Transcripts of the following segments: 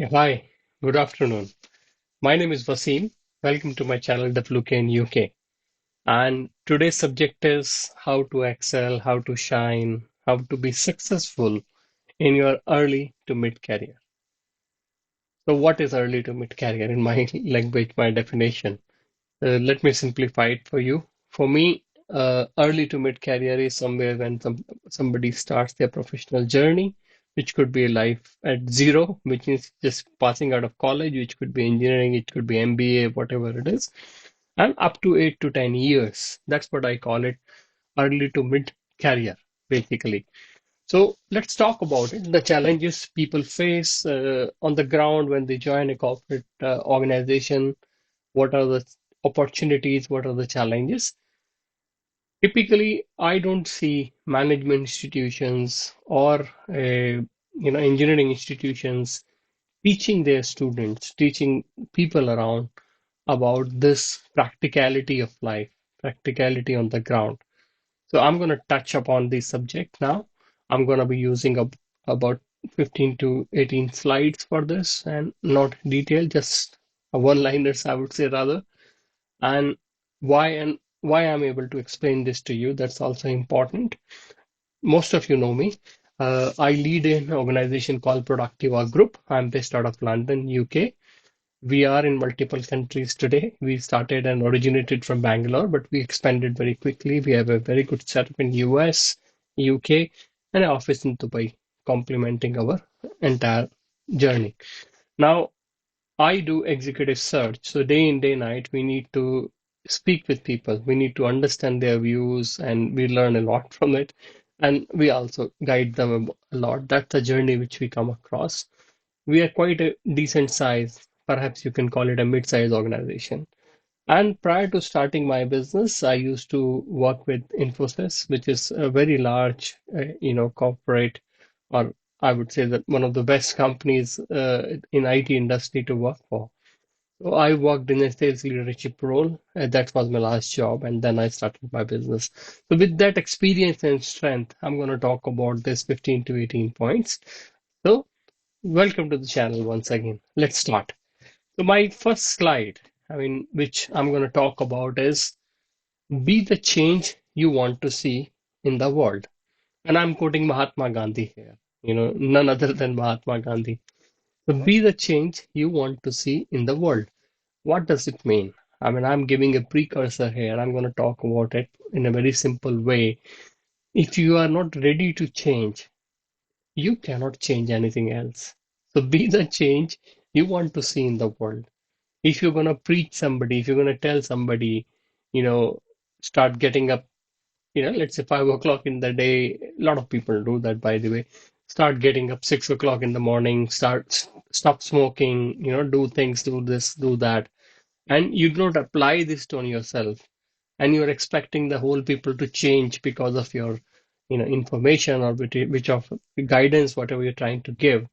Yeah, hi, good afternoon. My name is Vaseem. Welcome to my channel WK in UK. And today's subject is how to excel, how to shine, how to be successful in your early to mid career. So, what is early to mid career in my language, my definition? Let me simplify it for you. For me, early to mid career is somewhere when somebody starts their professional journey, which could be life at zero, which is just passing out of college, which could be engineering, it could be MBA, whatever it is, and up to 8 to 10 years. That's what I call it, early to mid career, basically. So let's talk about it. The challenges people face on the ground when they join a corporate organization. What are the opportunities? What are the challenges? Typically, I don't see management institutions or engineering institutions teaching their students, teaching people around about this practicality of life, practicality on the ground. So I'm going to touch upon this subject now. I'm going to be using about 15 to 18 slides for this and not detail, just one-liners, I would say rather. And why I'm able to explain this to you, that's also important. Most of you know me. I lead an organization called Productiva Group. I'm based out of London, UK. We are in multiple countries today. We started and originated from Bangalore, but we expanded very quickly. We have a very good setup in US, UK, and an office in Dubai, complementing our entire journey. Now, I do executive search. So day in, day night, we need to speak with people. We need to understand their views and we learn a lot from it. And we also guide them a lot. That's a journey which we come across. We are quite a decent size. Perhaps you can call it a mid-sized organization. And prior to starting my business, I used to work with Infosys, which is a very large, corporate, or I would say that one of the best companies in IT industry to work for. So I worked in a sales leadership role. That was my last job, and then I started my business. So with that experience and strength, I'm going to talk about this 15 to 18 points. So welcome to the channel once again. Let's start. So my first slide, which I'm going to talk about is be the change you want to see in the world. And I'm quoting Mahatma Gandhi here, none other than Mahatma Gandhi. So be the change you want to see in the world. What does it mean? I'm giving a precursor here. I'm going to talk about it in a very simple way. If you are not ready to change, you cannot change anything else. So be the change you want to see in the world. If you're going to preach somebody, if you're going to tell somebody, you know, start getting up, let's say 5 o'clock in the day, a lot of people do that, by the way. Start getting up 6 o'clock in the morning, stop smoking, do things, do this, do that, and you don't apply this to on yourself, and you're expecting the whole people to change because of your information or which of guidance whatever you're trying to give.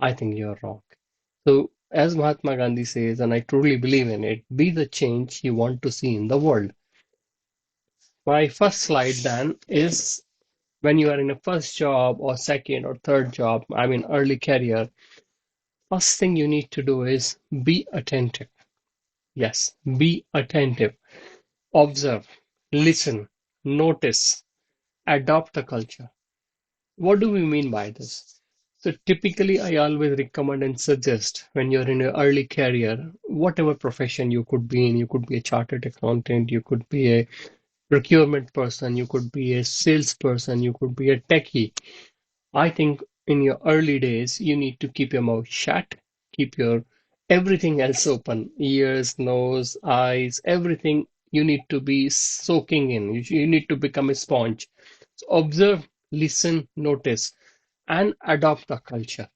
I think you're wrong. So as Mahatma Gandhi says, and I truly believe in it, be the change you want to see in the world. My first slide then is when you are in a first job or second or third job, early career, first thing you need to do is be attentive. Yes, be attentive. Observe, listen, notice, adopt the culture. What do we mean by this? So typically, I always recommend and suggest when you're in your early career, whatever profession you could be in, you could be a chartered accountant, you could be a procurement person, you could be a salesperson, you could be a techie. I think in your early days, you need to keep your mouth shut, keep your everything else open, ears, nose, eyes, everything you need to be soaking in. You need to become a sponge. So observe, listen, notice, and adopt the culture.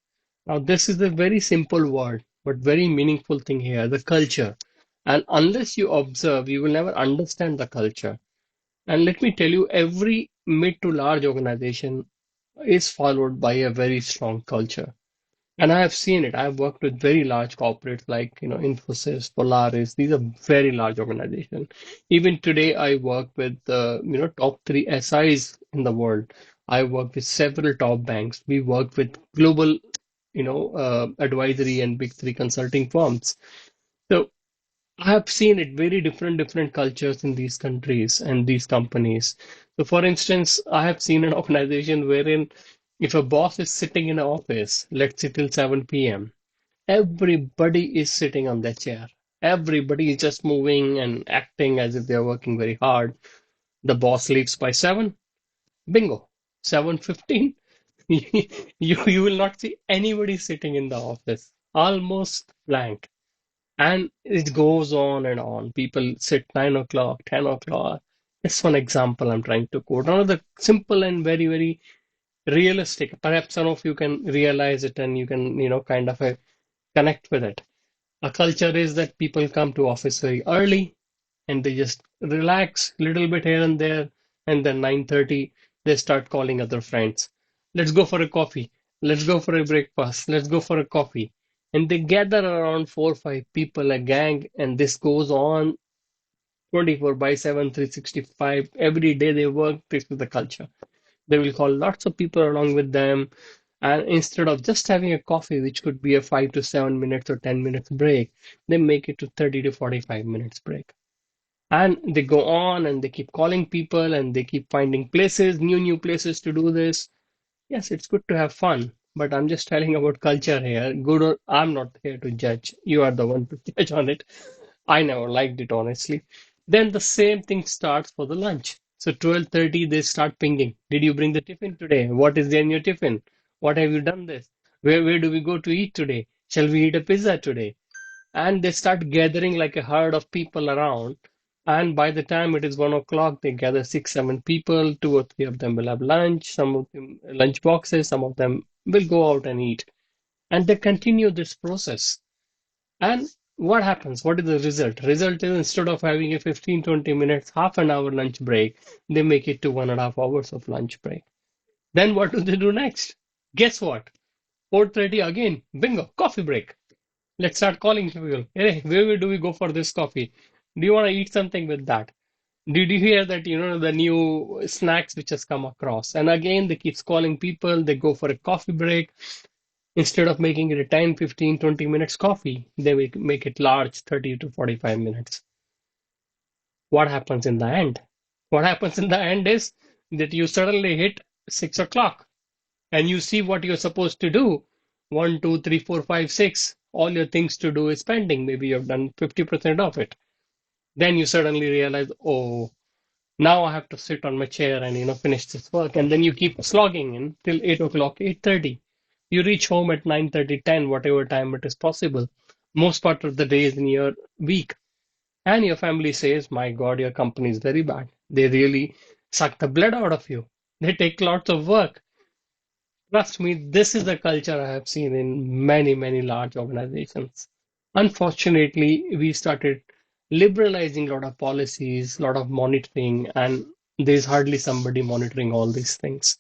Now, this is a very simple word, but very meaningful thing here, the culture. And unless you observe, you will never understand the culture. And let me tell you, every mid to large organization is followed by a very strong culture. And I have seen it. I've worked with very large corporates like, Infosys, Polaris. These are very large organizations. Even today, I work with top three SIs in the world. I work with several top banks. We work with global advisory and big three consulting firms. So I have seen it very different cultures in these countries and these companies. So for instance, I have seen an organization wherein if a boss is sitting in an office, let's say till 7 p.m., everybody is sitting on their chair. Everybody is just moving and acting as if they're working very hard. The boss leaves by 7, bingo. 7:15, you will not see anybody sitting in the office. Almost blank. And it goes on and on. People sit 9 o'clock, 10 o'clock. That's one example I'm trying to quote. Another simple and very realistic. Perhaps some of you can realize it and you can, kind of connect with it. A culture is that people come to office very early and they just relax a little bit here and there, and then 9:30 they start calling other friends. Let's go for a coffee. Let's go for a breakfast. Let's go for a coffee. And they gather around 4 or 5 people, a gang, and this goes on 24 by 7, 365. Every day they work. This is the culture. They will call lots of people along with them. And instead of just having a coffee, which could be a 5 to 7 minutes or 10 minutes break, they make it to 30 to 45 minutes break. And they go on and they keep calling people and they keep finding places, new places to do this. Yes, it's good to have fun, but I'm just telling about culture here. Good or I'm not here to judge. You are the one to judge on it. I never liked it, honestly. Then the same thing starts for the lunch. So 12:30 they start pinging. Did you bring the tiffin today? What is there in your tiffin? What have you done this? Where do we go to eat today? Shall we eat a pizza today? And they start gathering like a herd of people around. And by the time it is 1 o'clock, they gather 6, 7 people. 2 or 3 of them will have lunch, some of them lunch boxes, some of them will go out and eat. And they continue this process. And what happens? What is the result? Result is instead of having a 15, 20 minutes, half an hour lunch break, they make it to 1.5 hours of lunch break. Then what do they do next? Guess what? 4:30 again, bingo, coffee break. Let's start calling people. Hey, where do we go for this coffee? Do you want to eat something with that? Did you hear that, the new snacks which has come across? And again, they keep calling people. They go for a coffee break. Instead of making it a 10, 15, 20 minutes coffee, they make it large, 30 to 45 minutes. What happens in the end? What happens in the end is that you suddenly hit 6 o'clock and you see what you're supposed to do. One, two, three, four, five, six. All your things to do is pending. Maybe you've done 50% of it. Then you suddenly realize, oh, now I have to sit on my chair and finish this work. And then you keep slogging in till 8 o'clock, 8:30. You reach home at 9:30, 10, whatever time it is possible. Most part of the day is in your week. And your family says, my God, your company is very bad. They really suck the blood out of you. They take lots of work. Trust me, this is the culture I have seen in many large organizations. Unfortunately, we started liberalizing a lot of policies, a lot of monitoring, and there's hardly somebody monitoring all these things.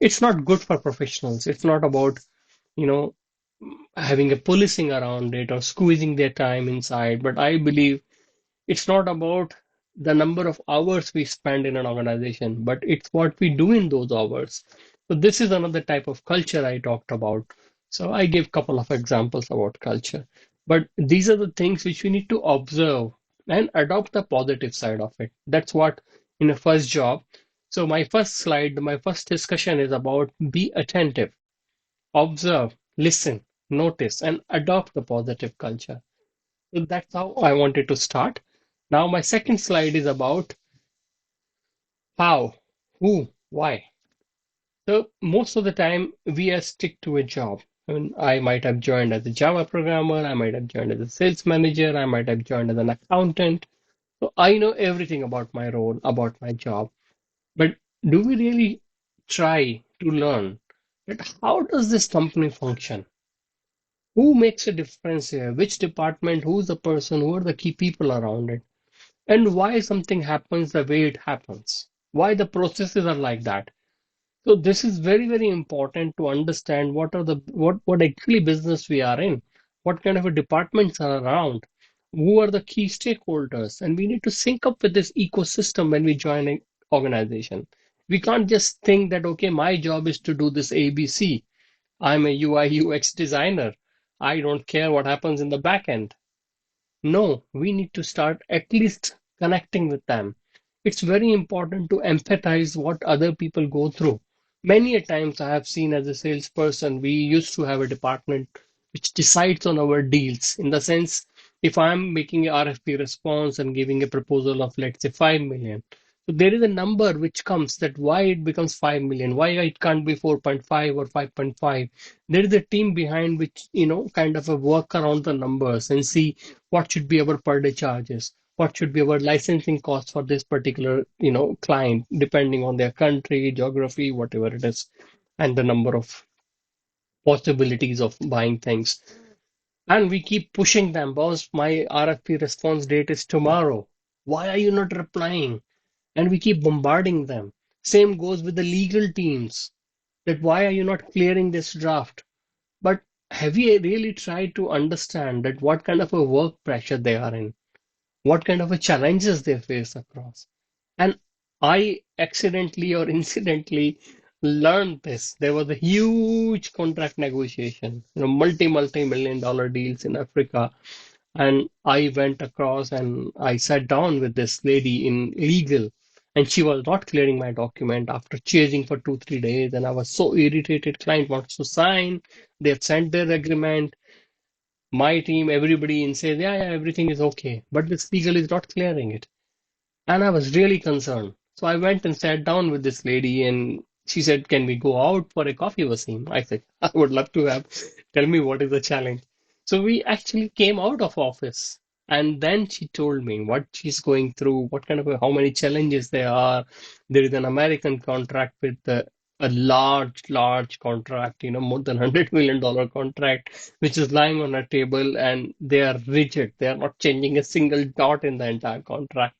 It's not good for professionals. It's not about, you know, having a policing around it or squeezing their time inside. But I believe it's not about the number of hours we spend in an organization, but it's what we do in those hours. So this is another type of culture I talked about. So I gave a couple of examples about culture. But these are the things which we need to observe and adopt the positive side of it. That's what in a first job. So my first slide, my first discussion is about be attentive, observe, listen, notice, and adopt the positive culture. So that's how I wanted to start. Now, my second slide is about how, who, why. So, most of the time, we are stick to a job. I mean, I might have joined as a Java programmer, I might have joined as a sales manager, I might have joined as an accountant. So, I know everything about my role, about my job. But do we really try to learn that how does this company function? Who makes a difference here? Which department? Who's the person? Who are the key people around it? And why something happens the way it happens, why the processes are like that. So this is very important to understand what are the what actually business we are in, what kind of a departments are around, who are the key stakeholders, and we need to sync up with this ecosystem when we join an organization. We can't just think that okay, my job is to do this ABC I'm a UI UX designer. I don't care what happens in the back end. No, we need to start at least connecting with them. It's very important to empathize what other people go through. Many a times I have seen as a salesperson, we used to have a department which decides on our deals. In the sense, if I'm making a RFP response and giving a proposal of, let's say, 5 million, so there is a number which comes that why it becomes 5 million, why it can't be 4.5 or 5.5. There is a team behind which, kind of a work around the numbers and see what should be our per day charges, what should be our licensing cost for this particular client, depending on their country, geography, whatever it is, and the number of possibilities of buying things. And we keep pushing them, boss, my RFP response date is tomorrow, why are you not replying? And we keep bombarding them. Same goes with the legal teams, that why are you not clearing this draft? But have you really tried to understand that what kind of a work pressure they are in, what kind of a challenges they face across? And I accidentally or incidentally learned this. There was a huge contract negotiation, multi-million dollar deals in Africa. And I went across and I sat down with this lady in legal, and she was not clearing my document after chasing for 2, 3 days. And I was so irritated. Client wants to sign. They have sent their agreement. My team, everybody in says, yeah, yeah, everything is okay. But this legal is not clearing it. And I was really concerned. So I went and sat down with this lady, and she said, can we go out for a coffee, Wasim? I said, I would love to have. Tell me what is the challenge. So we actually came out of office. And then she told me what she's going through, what kind of how many challenges there are. There is an American contract with a large contract, more than $100 million contract, which is lying on a table, and they are rigid. They are not changing a single dot in the entire contract,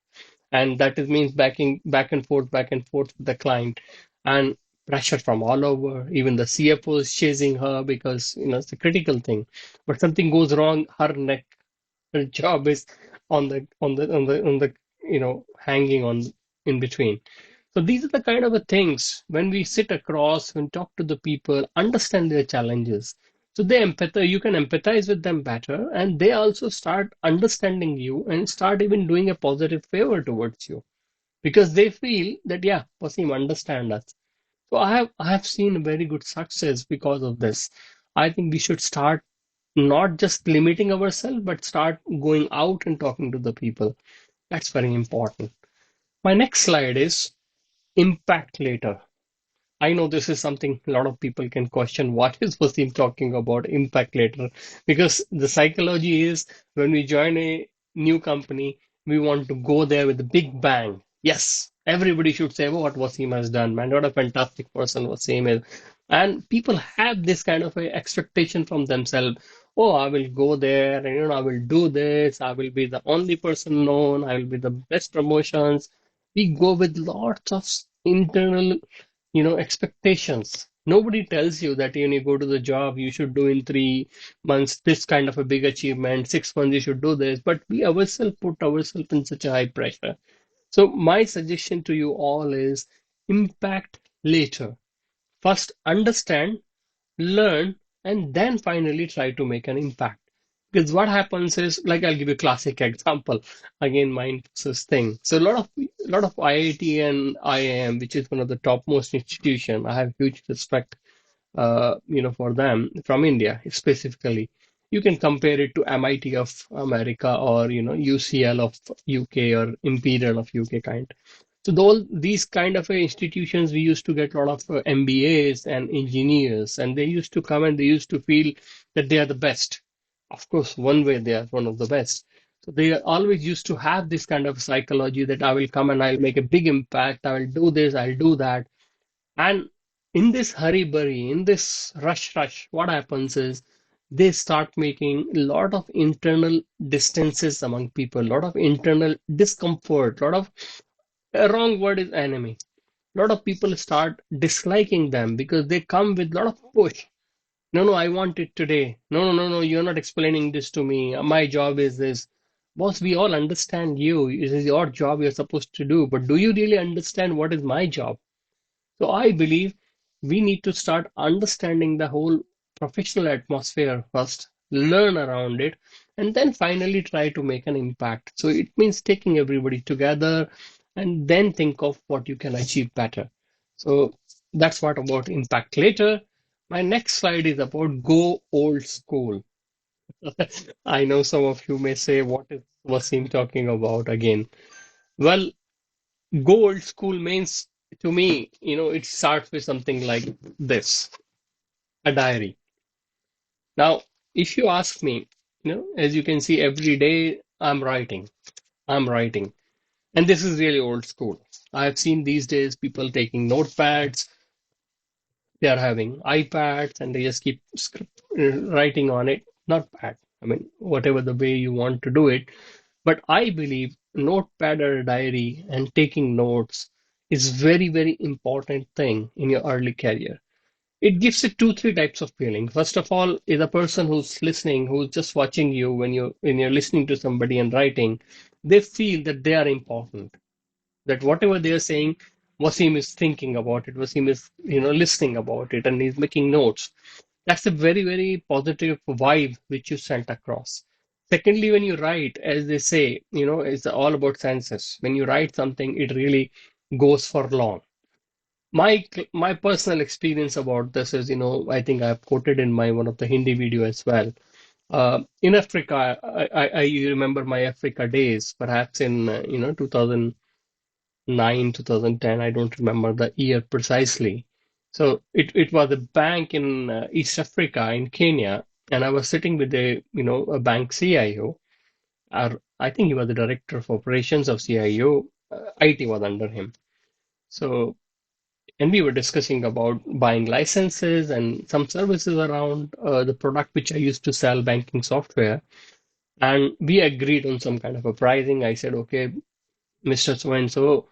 and that is means backing back and forth with the client, and pressure from all over. Even the CFO is chasing her because it's a critical thing. But something goes wrong, her job is on the hanging on in between. So these are the kind of things when we sit across and talk to the people, understand their challenges. So you can empathize with them better, and they also start understanding you and start even doing a positive favor towards you because they feel that, yeah, Wasim understand us. So I have seen very good success because of this. I think we should start not just limiting ourselves, but start going out and talking to the people. That's very important. My next slide is impact later. I know this is something a lot of people can question. What is Wasim talking about impact later? Because the psychology is when we join a new company, we want to go there with a big bang. Yes, everybody should say, oh, what Wasim has done, man, what a fantastic person Wasim is. And people have this kind of a expectation from themselves. Oh, I will go there and I will do this. I will be the only person known. I will be the best promotions. We go with lots of internal expectations. Nobody tells you that when you go to the job, you should do in 3 months this kind of a big achievement, 6 months you should do this, but we ourselves put ourselves in such a high pressure. So my suggestion to you all is impact later. First understand, learn, and then finally try to make an impact. Because what happens is, like, I'll give you a classic example. Again, my Infosys thing. So a lot of IIT and IIM, which is one of the topmost institution, I have huge respect, for them from India specifically. You can compare it to MIT of America, or UCL of UK, or Imperial of UK kind. So all these kind of institutions, we used to get a lot of MBAs and engineers, and they used to come and they used to feel that they are the best. Of course, one way they are one of the best. So they always used to have this kind of psychology that I will come and I'll make a big impact. I will do this, I'll do that. And in this hurry burry, in this rush, what happens is they start making a lot of internal distances among people, a lot of internal discomfort, a lot of a wrong word is enemy. A lot of people start disliking them because they come with a lot of push. No, no, I want it today. No, no, no, no, you're not explaining this to me. My job is this. Boss, we all understand you. It is your job you're supposed to do. But do you really understand what is my job? So I believe we need to start understanding the whole professional atmosphere first, learn around it, and then finally try to make an impact. So it means taking everybody together and then think of what you can achieve better. So that's what about impact later. My next slide is about go old school. I know some of you may say, what is Wasim talking about again? Well, go old school means to me, it starts with something like this, a diary. Now, if you ask me, as you can see, every day I'm writing, and this is really old school. I've seen these days people taking notepads, they are having iPads, and they just keep writing on it. Not bad. I mean, whatever the way you want to do it. But I believe notepad or a diary and taking notes is very, very important thing in your early career. It gives you two, three types of feeling. First of all, is a person who's listening, who's just watching you when you're listening to somebody and writing, they feel that they are important. That whatever they are saying, Wasim is thinking about it. Wasim is, listening about it, and he's making notes. That's a very, very positive vibe which you sent across. Secondly, when you write, as they say, it's all about senses. When you write something, it really goes for long. My personal experience about this is, I think I've quoted in my one of the Hindi video as well. In Africa, I remember my Africa days, perhaps in 2009, 2010. I don't remember the year precisely. So it was a bank in East Africa in Kenya, and I was sitting with a bank CIO. Or I think he was the director of operations of CIO. IT was under him. So and we were discussing about buying licenses and some services around the product which I used to sell, banking software. And we agreed on some kind of a pricing. I said, okay, Mr. So and so,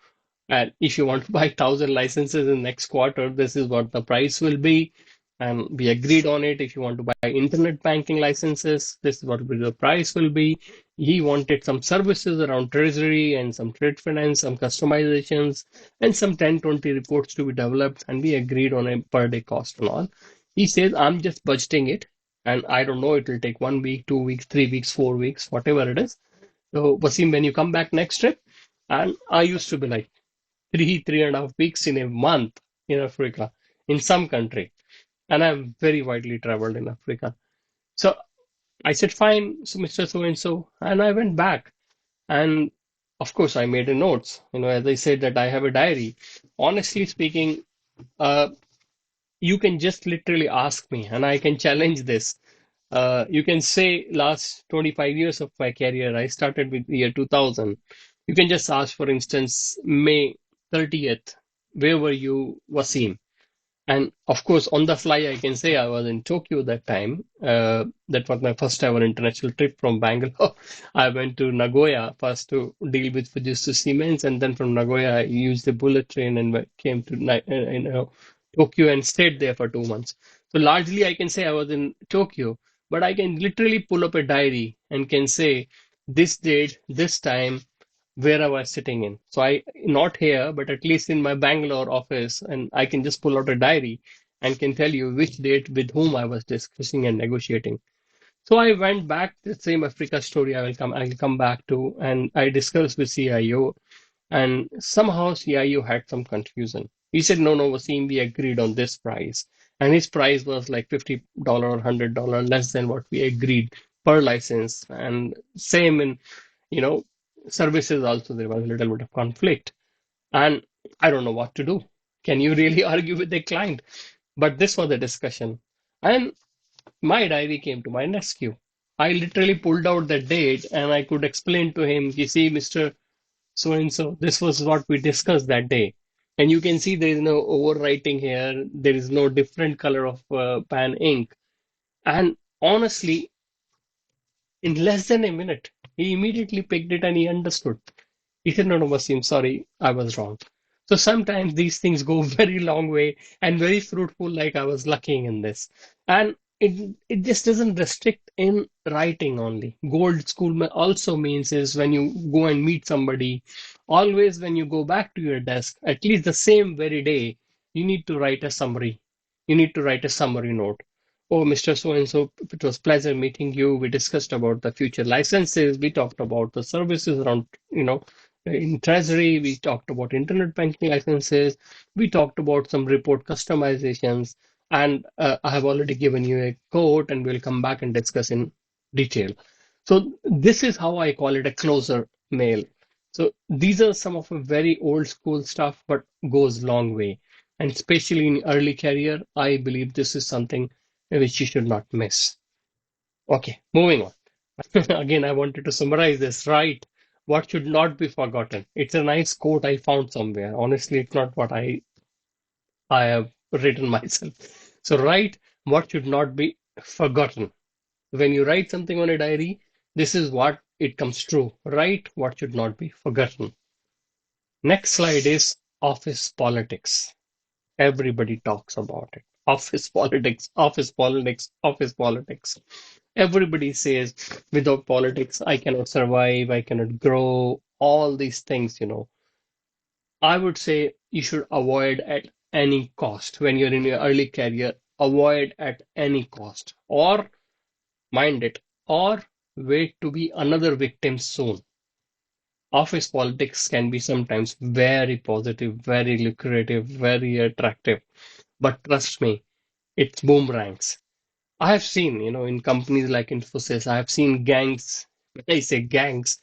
and if you want to buy 1,000 licenses in next quarter, this is what the price will be. And we agreed on it. If you want to buy internet banking licenses, this is what the price will be. He wanted some services around treasury and some trade finance, some customizations, and some 10, 20 reports to be developed. And we agreed on a per day cost and all. He says, I'm just budgeting it. And I don't know, it will take 1 week, 2 weeks, 3 weeks, 4 weeks, whatever it is. So, Wasim, when you come back next trip, and I used to be like 3.5 weeks in a month in Africa, in some country. And I'm very widely traveled in Africa. So I said, fine, so Mr. So and so. And I went back. And of course, I made a notes. As I said, that I have a diary. Honestly speaking, uh, you can just literally ask me, and I can challenge this. You can say last 25 years of my career, I started with the year 2000. You can just ask, for instance, May 30th, where were you, Wasim? And of course, on the fly, I can say I was in Tokyo that time. That was my first ever international trip from Bangalore. I went to Nagoya first to deal with Fujitsu Siemens, and then from Nagoya, I used the bullet train and came to Tokyo and stayed there for 2 months. So largely, I can say I was in Tokyo, but I can literally pull up a diary and can say this date, this time, where I was sitting in. So I not here, but at least in my Bangalore office, and I can just pull out a diary and can tell you which date with whom I was discussing and negotiating. So I went back the same Africa story I will come back to, and I discussed with CIO, and somehow CIO had some confusion. He said, no, no, Wasim, we agreed on this price. And his price was like $50 or $100 less than what we agreed per license. And same in you know, services also, there was a little bit of conflict. And I don't know what to do. Can you really argue with the client? But this was a discussion. And my diary came to my rescue. I literally pulled out the date and I could explain to him, you see, Mr. So and so, this was what we discussed that day. And you can see there is no overwriting here. There is no different color of pan ink. And honestly, in less than a minute, he immediately picked it and he understood. He said, no, no, Wasim, sorry, I was wrong. So sometimes these things go very long way and very fruitful, like I was lucky in this. And it just doesn't restrict in writing only. Gold school also means is when you go and meet somebody, always when you go back to your desk, at least the same very day, you need to write a summary. You need to write a summary note. Oh, Mr. So and so, it was pleasure meeting you. We discussed about the future licenses. We talked about the services around, in Treasury. We talked about internet banking licenses. We talked about some report customizations. And I have already given you a quote, and we'll come back and discuss in detail. So this is how I call it a closer mail. So these are some of a very old school stuff, but goes long way. And especially in early career, I believe this is something which you should not miss. Okay, moving on. Again, I wanted to summarize this, right? What should not be forgotten. It's a nice quote I found somewhere. Honestly, it's not what I have written myself. So write what should not be forgotten. When you write something on a diary, this is what it comes true. Write what should not be forgotten. Next slide is office politics. Everybody talks about it. Office politics, office politics, office politics. Everybody says, without politics, I cannot survive, I cannot grow, all these things. I would say you should avoid at any cost when you're in your early career, avoid at any cost, or mind it, or wait to be another victim soon. Office politics can be sometimes very positive, very lucrative, very attractive, but trust me, it's boomerangs. I have seen, in companies like Infosys, I have seen gangs. When I say gangs,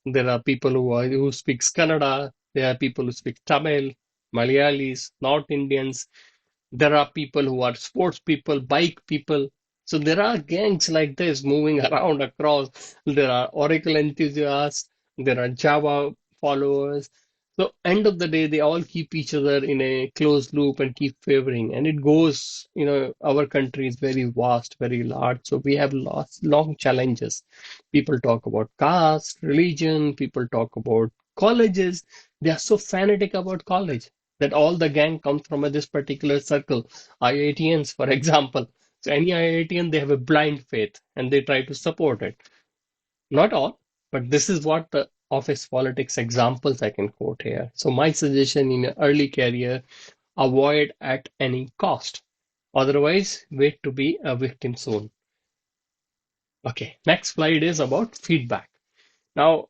there are people who speaks Kannada, there are people who speak Tamil, Malayalis, North Indians. There are people who are sports people, bike people. So there are gangs like this moving around across. There are Oracle enthusiasts, there are Java followers. So end of the day, they all keep each other in a closed loop and keep favoring. And it goes, our country is very vast, very large. So we have lots, long challenges. People talk about caste, religion, people talk about colleges. They are so fanatic about college that all the gang comes from this particular circle. IITians, for example. So any IITian, they have a blind faith and they try to support it. Not all, but this is what the office politics examples I can quote here. So my suggestion in an early career, avoid at any cost. Otherwise, wait to be a victim soon. Okay, next slide is about feedback. Now,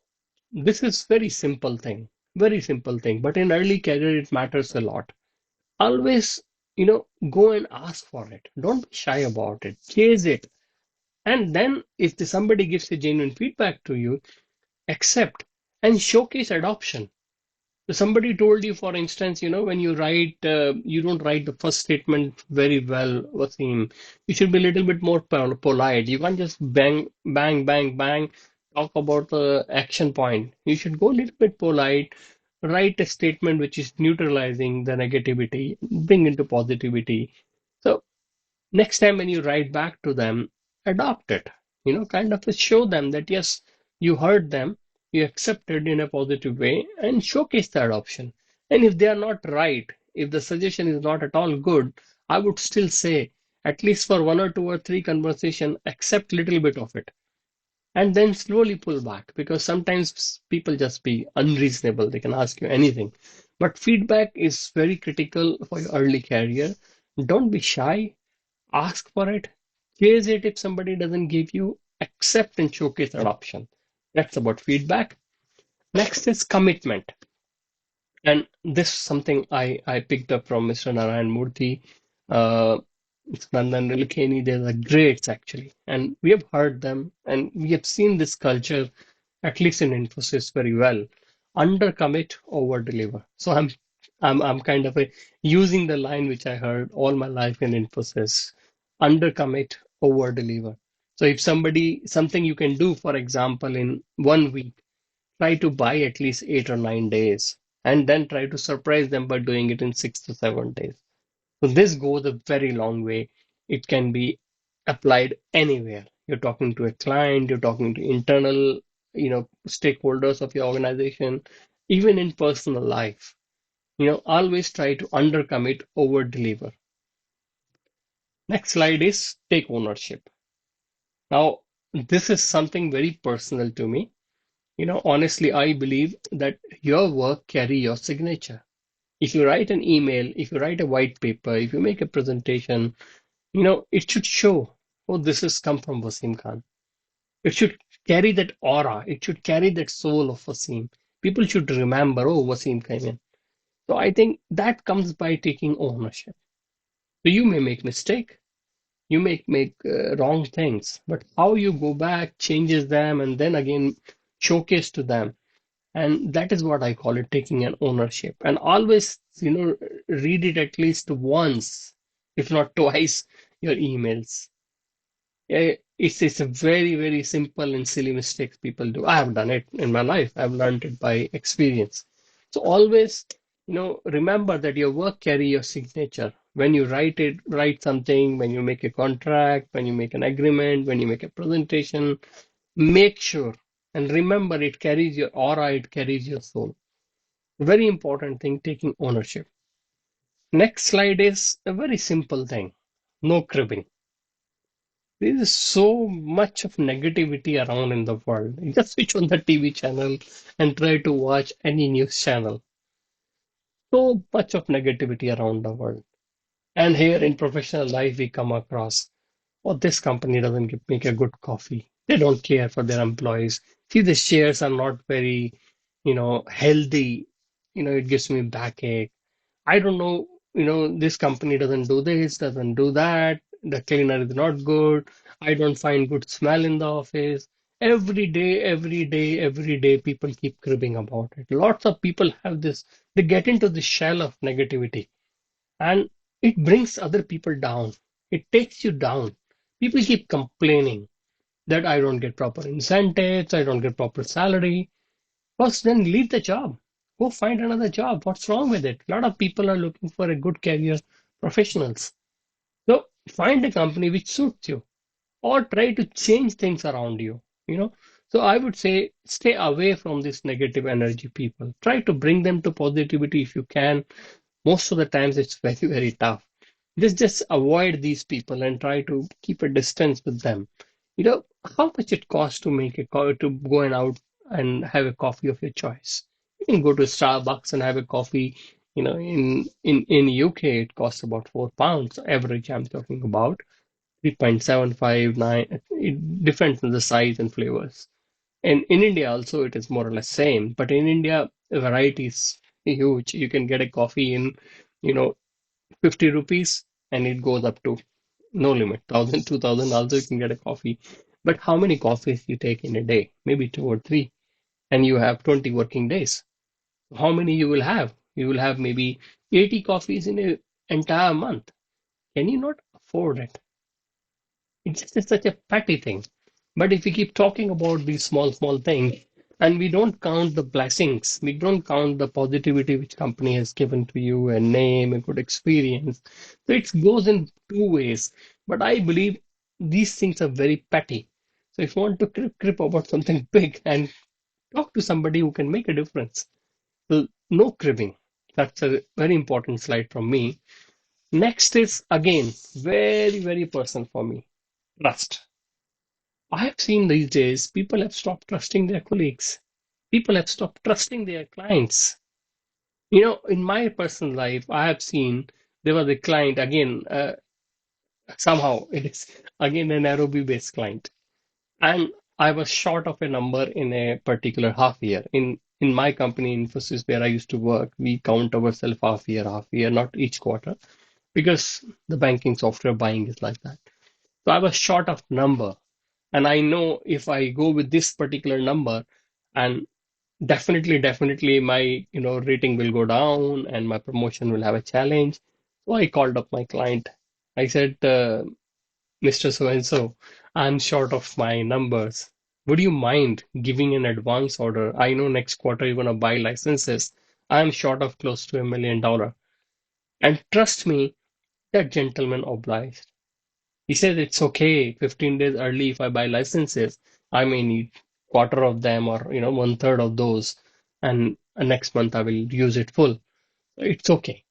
this is very simple thing, but in early career, it matters a lot. Always, go and ask for it. Don't be shy about it. Chase it. And then if somebody gives a genuine feedback to you, accept and showcase adoption. So somebody told you, for instance, when you write, you don't write the first statement very well, Wasim. You should be a little bit more polite. You can't just bang, bang, bang, bang, talk about the action point. You should go a little bit polite, write a statement which is neutralizing the negativity, bring into positivity. So next time when you write back to them, adopt it. Kind of show them that yes, you heard them, you accepted in a positive way, and showcase the adoption. And if they are not right, if the suggestion is not at all good, I would still say, at least for one or two or three conversation, accept little bit of it and then slowly pull back, because sometimes people just be unreasonable. They can ask you anything. But feedback is very critical for your early career. Don't be shy. Ask for it, chase it if somebody doesn't give you, accept and showcase adoption. That's about feedback. Next is commitment. And this is something I picked up from Mr. Narayan Murthy, uh, Nandan Nilekani. They're the greats actually. And we have heard them and we have seen this culture, at least in Infosys, very well. Under commit, over deliver. So I'm kind of using the line which I heard all my life in Infosys. Under commit, over deliver. So if something you can do, for example, in 1 week, try to buy at least 8 or 9 days, and then try to surprise them by doing it in 6 to 7 days. So this goes a very long way. It can be applied anywhere. You're talking to a client, you're talking to internal, stakeholders of your organization, even in personal life. Always try to undercommit, over deliver. Next slide is take ownership. Now, this is something very personal to me. Honestly, I believe that your work carry your signature. If you write an email, if you write a white paper, if you make a presentation, it should show, oh, this has come from Wasim Khan. It should carry that aura. It should carry that soul of Wasim. People should remember, oh, Wasim came in. So I think that comes by taking ownership. So you may make mistake, you make wrong things, but how you go back, changes them, and then again showcase to them. And that is what I call it, taking an ownership. And always, read it at least once, if not twice, your emails. It's a very, very simple and silly mistakes people do. I have done it in my life. I've learned it by experience. So always, remember that your work carry your signature. When you write something, when you make a contract, when you make an agreement, when you make a presentation, make sure and remember it carries your aura, it carries your soul. Very important thing, taking ownership. Next slide is a very simple thing. No cribbing. There is so much of negativity around in the world. You just switch on the TV channel and try to watch any news channel. So much of negativity around the world. And here in professional life, we come across, oh, this company doesn't make a good coffee. They don't care for their employees. See, the shares are not very, healthy. It gives me backache. I don't know, this company doesn't do this, doesn't do that. The cleaner is not good. I don't find good smell in the office. Every day, people keep cribbing about it. Lots of people have this, they get into the shell of negativity and it brings other people down. It takes you down. People keep complaining that I don't get proper incentives, I don't get proper salary. First, then leave the job. Go find another job. What's wrong with it? A lot of people are looking for a good career professionals. So find a company which suits you or try to change things around you, you know. So I would say stay away from this negative energy people. Try to bring them to positivity if you can. Most of the times it's very, very tough. Just avoid these people and try to keep a distance with them. You know how much it costs to make to go and out and have a coffee of your choice. You can go to Starbucks and have a coffee. In UK it costs about £4 average. I'm talking about 3.759. It depends on the size and flavors. And in India also it is more or less same. But in India, the variety is huge. You can get a coffee in, you know, 50 rupees and it goes up to no limit, 1,000, 2,000 also you can get a coffee. But how many coffees you take in a day? Maybe two or three. And you have 20 working days. How many you will have? You will have maybe 80 coffees in an entire month. Can you not afford it? It's just such a petty thing. But if we keep talking about these small, small things, and we don't count the blessings, we don't count the positivity which company has given to you, a name, a good experience. So it goes in two ways. But I believe these things are very petty. So if you want to crip about something big and talk to somebody who can make a difference. So no cribbing. That's a very important slide from me. Next is again very, very personal for me. Trust. I have seen these days people have stopped trusting their colleagues. People have stopped trusting their clients. In my personal life, I have seen there was a client again, somehow it is again a Nairobi-based client, and I was short of a number in a particular half year. In my company, Infosys, where I used to work, we count ourselves half year, not each quarter, because the banking software buying is like that. So I was short of number. And I know if I go with this particular number, and definitely my rating will go down and my promotion will have a challenge. So I called up my client. I said, Mr. So and so, I'm short of my numbers. Would you mind giving an advance order? I know next quarter you're gonna buy licenses. I'm short of close to $1 million. And trust me, that gentleman obliged. He says it's okay 15 days early if I buy licenses. I may need quarter of them or one third of those, and next month I will use it full. It's okay.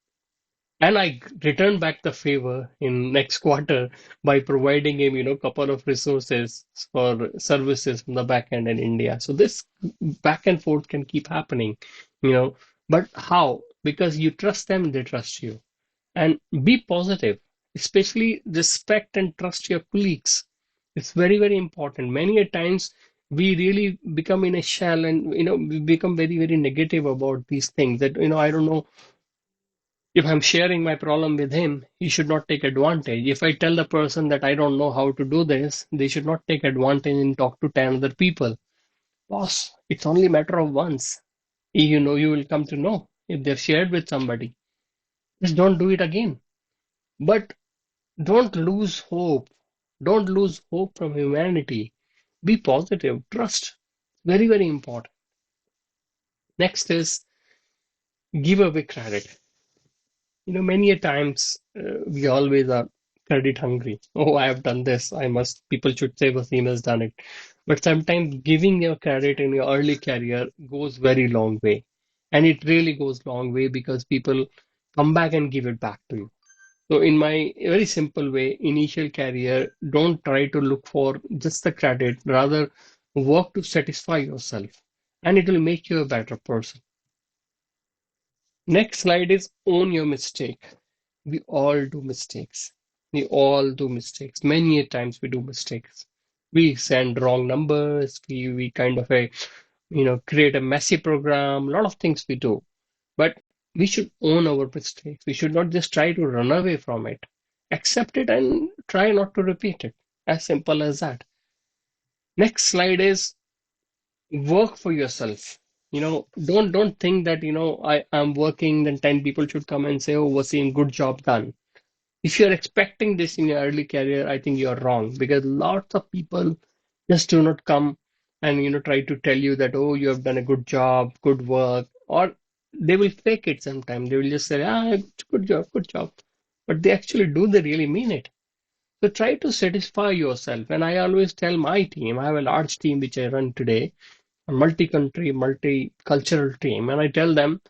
And I return back the favor in next quarter by providing him, couple of resources for services from the back end in India. So this back and forth can keep happening, you know. But how? because you trust them, they trust you. And be positive, especially respect and trust your colleagues. It's very, very important. Many a times we really become in a shell and we become very, very negative about these things that I don't know if I'm sharing my problem with him, he should not take advantage. If I tell the person that I don't know how to do this, they should not take advantage and talk to 10 other people. Boss, it's only a matter of once. You will come to know if they've shared with somebody. Just don't do it again. But don't lose hope. Don't lose hope from humanity. Be positive. Trust. Very, very important. Next is give away credit. Many a times we always are credit hungry. Oh, I have done this. I must, people should say Wasim has done it. But sometimes giving your credit in your early career goes very long way. And it really goes long way because people come back and give it back to you. So in my very simple way, initial career, don't try to look for just the credit, rather work to satisfy yourself and it will make you a better person. Next slide is own your mistake. We all do mistakes. We all do mistakes. Many a times we do mistakes. We send wrong numbers. We kind of create a messy program. A lot of things we do, but we should own our mistakes. We should not just try to run away from it. Accept it and try not to repeat it. As simple as that. Next slide is work for yourself. Don't think that I'm working, then 10 people should come and say, oh, Wasim, good job done. If you're expecting this in your early career, I think you're wrong because lots of people just do not come and try to tell you that, oh, you have done a good job, good work, or they will fake it sometime. They will just say, good job, good job. But they actually do, they really mean it. So try to satisfy yourself. And I always tell my team, I have a large team which I run today, a multi-country, multicultural team, and I tell them,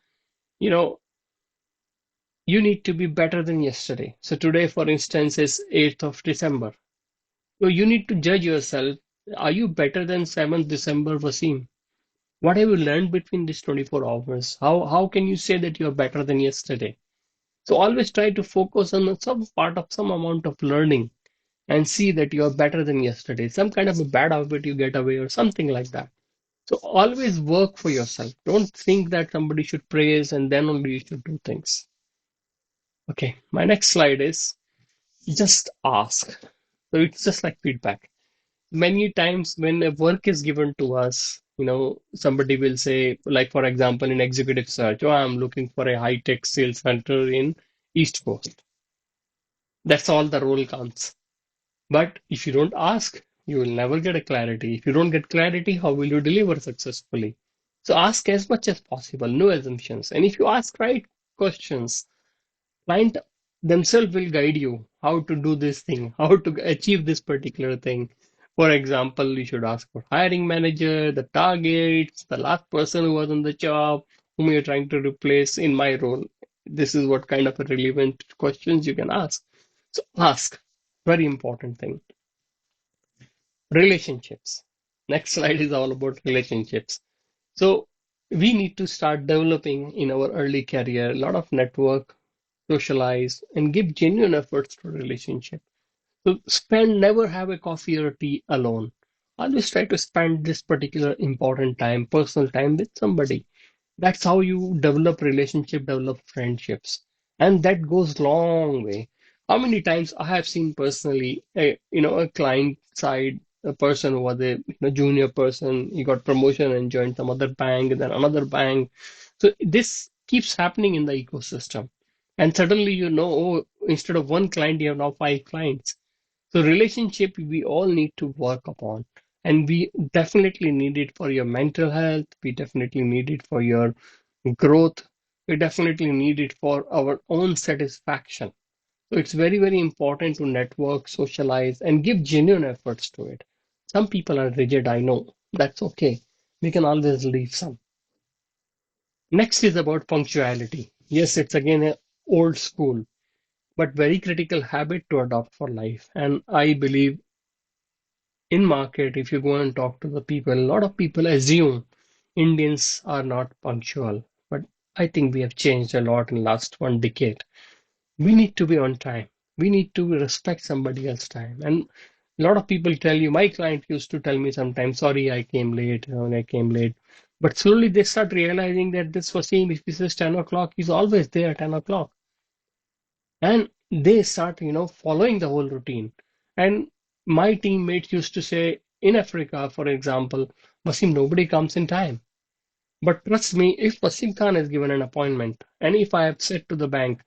you know, you need to be better than yesterday. So today, for instance, is 8th of December. So you need to judge yourself. Are you better than 7th December, Wasim? What have you learned between these 24 hours? How can you say that you're better than yesterday? So always try to focus on some part of some amount of learning and see that you're better than yesterday. Some kind of a bad habit you get away or something like that. So always work for yourself. Don't think that somebody should praise and then only you should do things. Okay, my next slide is just ask. So it's just like feedback. Many times when a work is given to us, somebody will say, like for example, in executive search, oh, I'm looking for a high-tech sales center in East Coast. That's all the role counts. But if you don't ask, you will never get a clarity. If you don't get clarity, how will you deliver successfully? So ask as much as possible, no assumptions. And if you ask right questions, client themselves will guide you how to do this thing, how to achieve this particular thing. For example, you should ask for hiring manager, the targets, the last person who was on the job, whom you're trying to replace in my role. This is what kind of a relevant questions you can ask. So ask, very important thing. Relationships. Next slide is all about relationships. So we need to start developing in our early career a lot of network, socialize, and give genuine efforts to relationship. So spend never have a coffee or tea alone. Always try to spend this particular important time, personal time with somebody. That's how you develop relationship, develop friendships, and that goes long way. How many times I have seen personally, a client side, a person who was a junior person, he got promotion and joined some other bank, and then another bank. So this keeps happening in the ecosystem, and suddenly oh, instead of one client, you have now five clients. So relationship we all need to work upon. And we definitely need it for your mental health. We definitely need it for your growth. We definitely need it for our own satisfaction. So it's very, very important to network, socialize, and give genuine efforts to it. Some people are rigid, I know. That's okay. We can always leave some. Next is about punctuality. Yes, it's again a old school, but very critical habit to adopt for life. And I believe in market, if you go and talk to the people, a lot of people assume Indians are not punctual. But I think we have changed a lot in the last 1 decade. We need to be on time. We need to respect somebody else's time. And a lot of people tell you, my client used to tell me sometimes, sorry, I came late, I came late. But slowly they start realizing that this Wasim, if he says 10 o'clock, he's always there at 10 o'clock. And they start, following the whole routine. And my teammates used to say, in Africa, for example, Wasim, nobody comes in time. But trust me, if Wasim Khan is given an appointment, and if I have said to the bank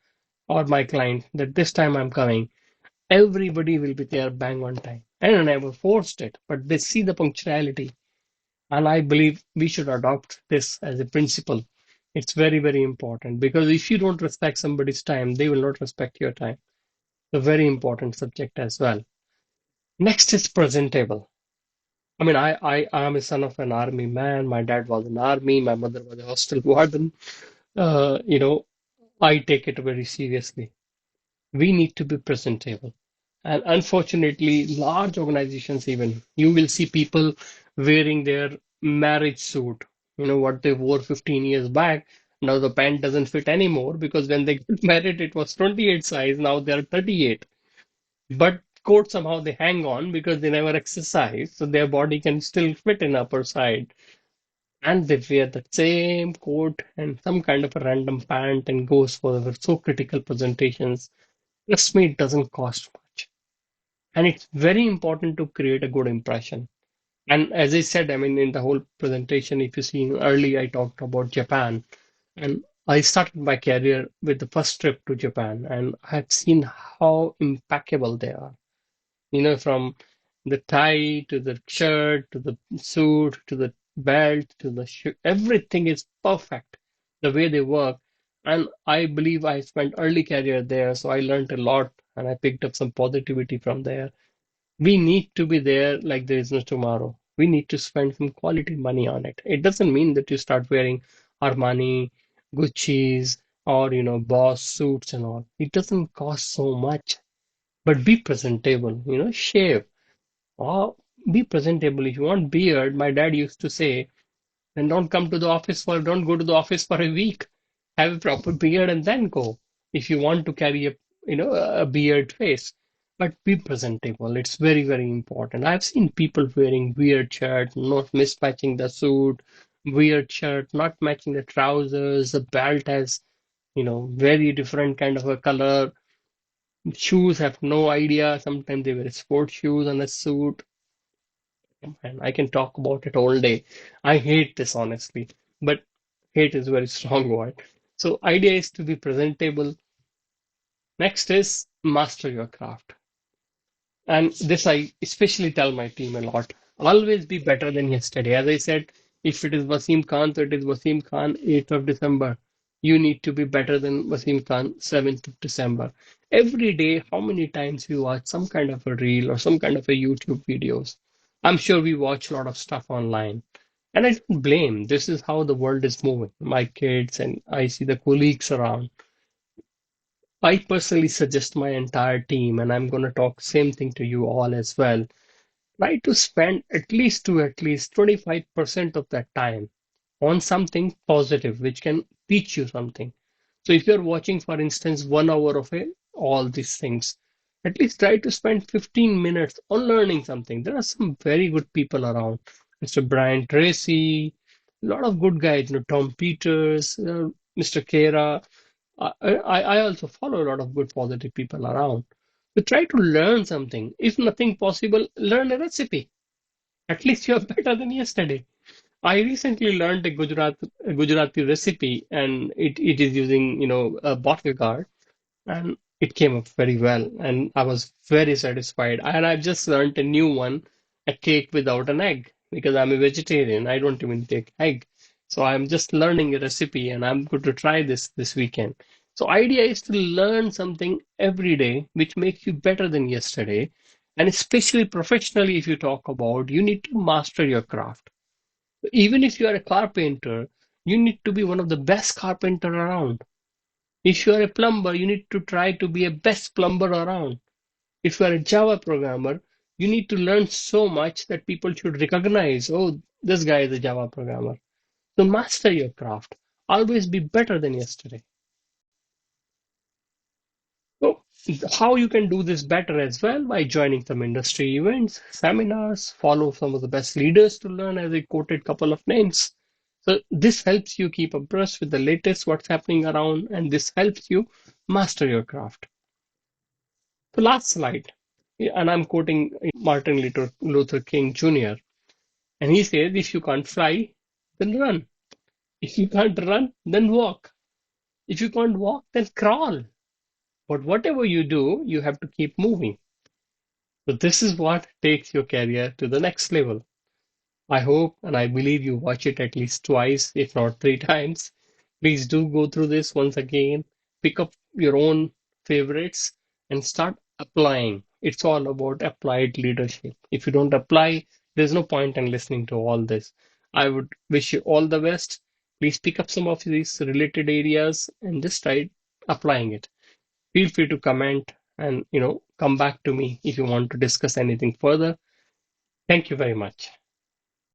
or my client that this time I'm coming, everybody will be there bang on time. And I never forced it, but they see the punctuality. And I believe we should adopt this as a principle. It's very, very important because if you don't respect somebody's time, they will not respect your time. A very important subject as well. Next is presentable. I mean, I am a son of an army man. My dad was in army. My mother was a hostel warden. Uh, you know, I take it very seriously. We need to be presentable. And unfortunately, large organizations even, you will see people wearing their marriage suit, what they wore 15 years back. Now the pant doesn't fit anymore because when they got married, it was 28 size. Now they're 38. But coat somehow they hang on because they never exercise, so their body can still fit in upper side. And they wear the same coat and some kind of a random pant and goes for the so critical presentations. Trust me, it doesn't cost much. And it's very important to create a good impression. And as I said, I mean, in the whole presentation, if you see early, I talked about Japan. And I started my career with the first trip to Japan, and I had seen how impeccable they are. From the tie to the shirt to the suit to the belt to the shoe, everything is perfect the way they work. And I believe I spent early career there, so I learned a lot and I picked up some positivity from there. We need to be there like there is no tomorrow. We need to spend some quality money on it. It doesn't mean that you start wearing Armani, Gucci's, or Boss suits and all. It doesn't cost so much, but be presentable, shave or be presentable. If you want beard, my dad used to say, then don't go to the office for a week. Have a proper beard and then go. If you want to carry a beard face, but be presentable. It's very, very important. I've seen people wearing weird shirt, not mismatching the suit, weird shirt, not matching the trousers, the belt has, very different kind of a color. Shoes have no idea. Sometimes they wear sports shoes and a suit. And I can talk about it all day. I hate this honestly, but hate is a very strong word. So idea is to be presentable. Next is master your craft. And this I especially tell my team a lot. Always be better than yesterday. As I said, if it is Wasim Khan, so it is Wasim Khan, 8th of December. You need to be better than Wasim Khan, 7th of December. Every day, how many times we watch some kind of a reel or some kind of a YouTube videos? I'm sure we watch a lot of stuff online. And I don't blame. This is how the world is moving. My kids and I see the colleagues around. I personally suggest my entire team, and I'm going to talk same thing to you all as well. Try to spend at least 25% of that time on something positive, which can teach you something. So if you're watching, for instance, 1 hour of all these things, at least try to spend 15 minutes on learning something. There are some very good people around. Mr. Brian Tracy, a lot of good guys, Tom Peters, Mr. Kera. I also follow a lot of good positive people around. So try to learn something. If nothing possible, learn a recipe. At least you're better than yesterday. I recently learned a Gujarati recipe, and it is using, a bottle gourd, and it came up very well, and I was very satisfied. And I've just learned a new one, a cake without an egg, because I'm a vegetarian. I don't even take egg. So I'm just learning a recipe, and I'm going to try this weekend. So idea is to learn something every day, which makes you better than yesterday. And especially professionally, if you talk about, you need to master your craft. Even if you are a carpenter, you need to be one of the best carpenter around. If you are a plumber, you need to try to be a best plumber around. If you are a Java programmer, you need to learn so much that people should recognize, oh, this guy is a Java programmer. So master your craft. Always be better than yesterday. So, how you can do this better as well by joining some industry events, seminars, follow some of the best leaders to learn, as I quoted a couple of names. So this helps you keep abreast with the latest what's happening around, and this helps you master your craft. The last slide, and I'm quoting Martin Luther King Jr. And he says, if you can't fly, then run. If you can't run, then walk. If you can't walk, then crawl. But whatever you do, you have to keep moving. So this is what takes your career to the next level. I hope and I believe you watch it at least twice, if not three times. Please do go through this once again, pick up your own favorites and start applying. It's all about applied leadership. If you don't apply, there's no point in listening to all this. I would wish you all the best. Please pick up some of these related areas and just try applying it. Feel free to comment and come back to me if you want to discuss anything further. Thank you very much.